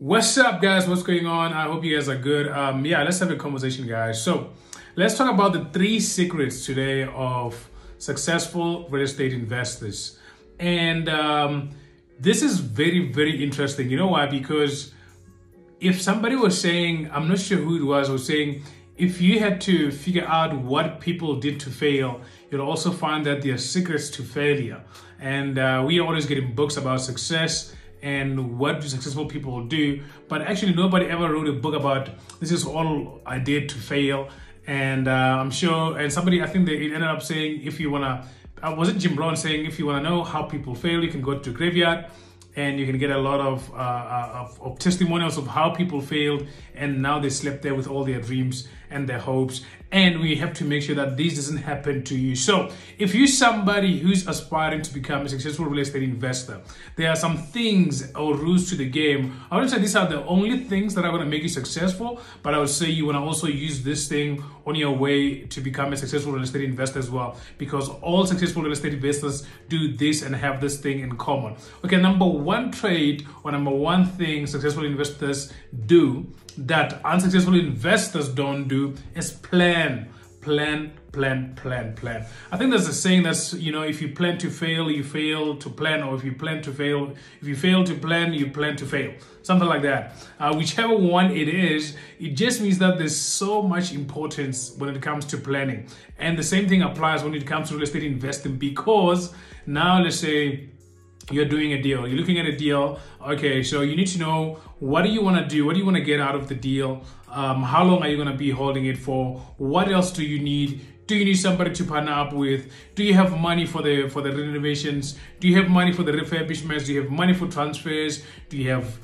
What's up, guys? What's going on? I hope you guys are good. Yeah, let's have a conversation, guys. So let's talk about the 3 secrets today of successful real estate investors. And this is very, very interesting. You know why? Because if somebody was saying, I'm not sure who it was saying, if you had to figure out what people did to fail, you'll also find that there are secrets to failure. And we are always getting books about success and what do successful people do, but actually nobody ever wrote a book about this is all I did to fail. And I'm sure, and somebody, I think they ended up saying, if you wanna, was it Jim Brown saying, if you wanna know how people fail, you can go to Graveyard and you can get a lot of testimonials of how people failed and now they slept there with all their dreams and their hopes. And we have to make sure that this doesn't happen to you. So if you're somebody who's aspiring to become a successful real estate investor, there are some things or rules to the game. I wouldn't say these are the only things that are going to make you successful, but I would say you want to also use this thing on your way to become a successful real estate investor as well, because all successful real estate investors do this and have this thing in common. Okay, number one trait or number one thing successful investors do that unsuccessful investors don't do is plan. I think there's a saying that's, you know, if you plan to fail, you fail to plan, or if you plan to fail, if you fail to plan, you plan to fail. Something like that. Whichever one it is, it just means that there's so much importance when it comes to planning. And the same thing applies when it comes to real estate investing, because now let's say you're doing a deal, you're looking at a deal. Okay, so you need to know, what do you want to do? What do you want to get out of the deal? How long are you going to be holding it for? What else do you need? Do you need somebody to partner up with? Do you have money for the renovations? Do you have money for the refurbishments? Do you have money for transfers? Do you have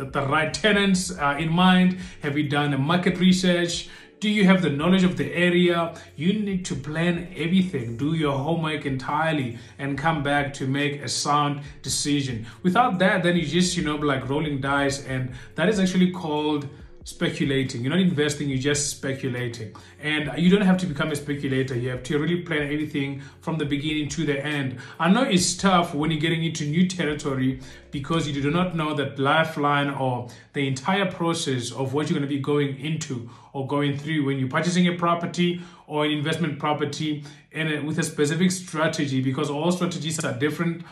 the right tenants in mind? Have you done a market research? Do you have the knowledge of the area? You need to plan everything, do your homework entirely, and come back to make a sound decision. Without that, then you just, like rolling dice, and that is actually called speculating. You're not investing, you're just speculating. And you don't have to become a speculator. You have to really plan everything from the beginning to the end. I know it's tough when you're getting into new territory, because you do not know that lifeline or the entire process of what you're going to be going into or going through when you're purchasing a property or an investment property, and with a specific strategy, because all strategies are different.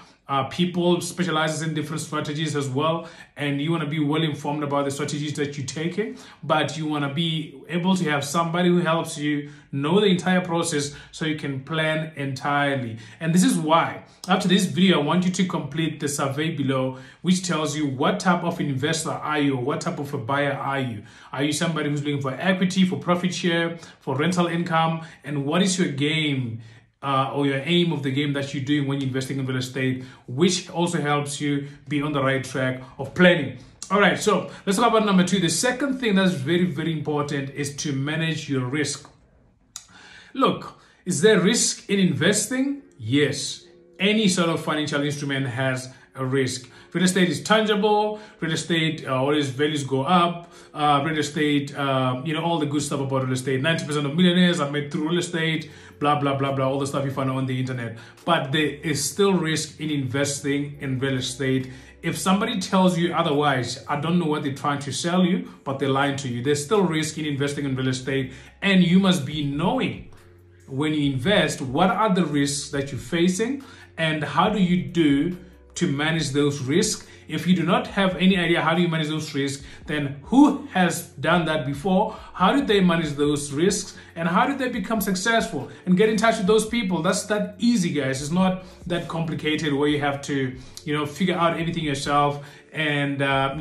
People specializes in different strategies as well, and you want to be well informed about the strategies that you're taking, but you want to be able to have somebody who helps you know the entire process so you can plan entirely. And this is why after this video I want you to complete the survey below, which tells you what type of investor are you, or what type of a buyer are you. Are you somebody who's looking for equity, for profit share, for rental income, and what is your game or your aim of the game that you're doing when you're investing in real estate, which also helps you be on the right track of planning. All right, so let's talk about number 2. The second thing that's very, very important is to manage your risk. Look, is there risk in investing? Yes. Any sort of financial instrument has a risk. Real estate is tangible. Real estate, always values go up. Real estate, all the good stuff about real estate. 90% of millionaires are made through real estate, blah, blah, blah, blah, all the stuff you find on the internet. But there is still risk in investing in real estate. If somebody tells you otherwise, I don't know what they're trying to sell you, but they're lying to you. There's still risk in investing in real estate, and you must be knowing when you invest, what are the risks that you're facing, and how do you do to manage those risks. If you do not have any idea how do you manage those risks, then who has done that before? How did they manage those risks? And how did they become successful? And get in touch with those people. That's that easy, guys. It's not that complicated where you have to, figure out everything yourself. And, I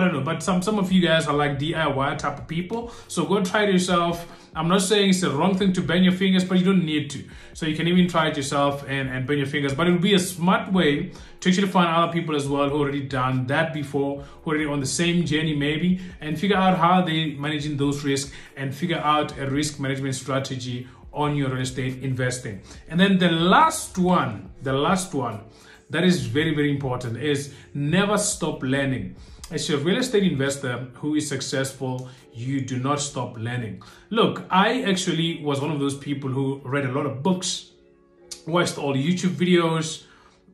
don't know, but some of you guys are like DIY type of people. So go try it yourself. I'm not saying it's the wrong thing to burn your fingers, but you don't need to. So you can even try it yourself and burn your fingers. But it would be a smart way to actually find other people as well who already done that before, who already on the same journey maybe, and figure out how they're managing those risks and figure out a risk management strategy on your real estate investing. And then the last one that is very, very important is never stop learning. as a real estate investor who is successful, you do not stop learning. Look, I actually was one of those people who read a lot of books, watched all the YouTube videos,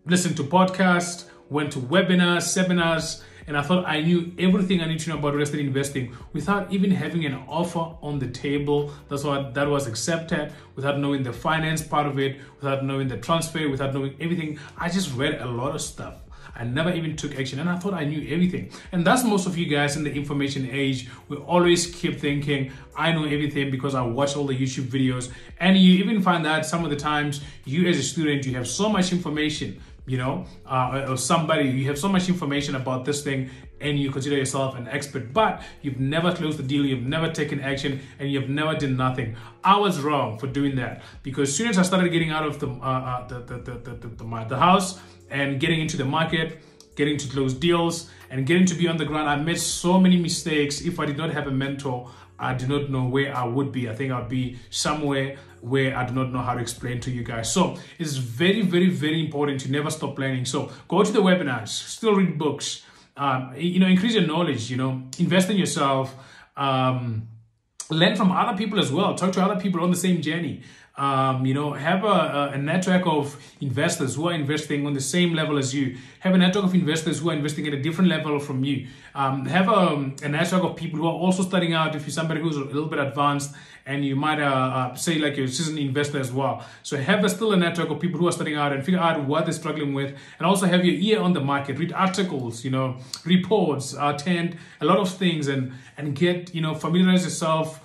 listened to podcasts, went to webinars, seminars, and I thought I knew everything I need to know about real estate investing without even having an offer on the table. That's why that was accepted, without knowing the finance part of it, without knowing the transfer, without knowing everything. I just read a lot of stuff. I never even took action, and I thought I knew everything. And that's most of you guys in the information age. We always keep thinking, I know everything because I watch all the YouTube videos. And you even find that some of the times you as a student, you have so much information, you know, or somebody, you have so much information about this thing and you consider yourself an expert, but you've never closed the deal, you've never taken action, and you've never done nothing. I was wrong for doing that, because as soon as I started getting out of the house and getting into the market, getting to close deals and getting to be on the ground, I made so many mistakes. If I did not have a mentor, I do not know where I would be. I think I'd be somewhere where I do not know how to explain to you guys. So it's very, very, very important to never stop learning. So go to the webinars, still read books, increase your knowledge, invest in yourself, learn from other people as well. Talk to other people on the same journey. Have a network of investors who are investing on the same level as you. Have a network of investors who are investing at a different level from you. Have a network of people who are also starting out. If you're somebody who's a little bit advanced and you might say like you're a seasoned investor as well. So have still a network of people who are starting out and figure out what they're struggling with, and also have your ear on the market. Read articles, reports, attend a lot of things, and get, familiarize yourself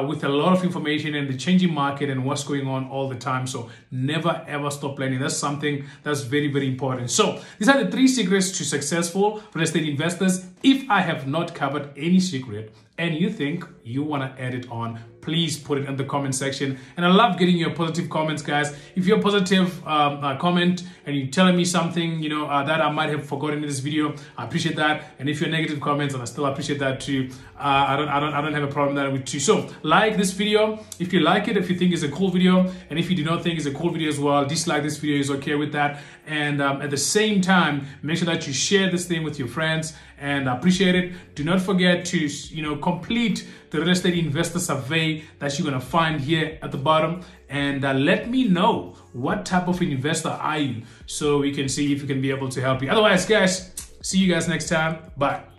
with a lot of information and the changing market and what's going on all the time. So never ever stop learning. That's something that's very, very important. So these are the 3 secrets to successful real estate investors. If I have not covered any secret and you think you want to add it on, please put it in the comment section. And I love getting your positive comments, guys. If you're a positive comment and you're telling me something, that I might have forgotten in this video, I appreciate that. And if you're negative comments, and I still appreciate that too. I don't have a problem with that with you. So like this video if you like it, if you think it's a cool video, and if you do not think it's a cool video as well, dislike this video is okay with that. And at the same time, make sure that you share this thing with your friends, and I appreciate it. Do not forget to complete the real estate investor survey that you're going to find here at the bottom, and let me know what type of investor are you, so we can see if we can be able to help you. Otherwise, guys, see you guys next time. Bye.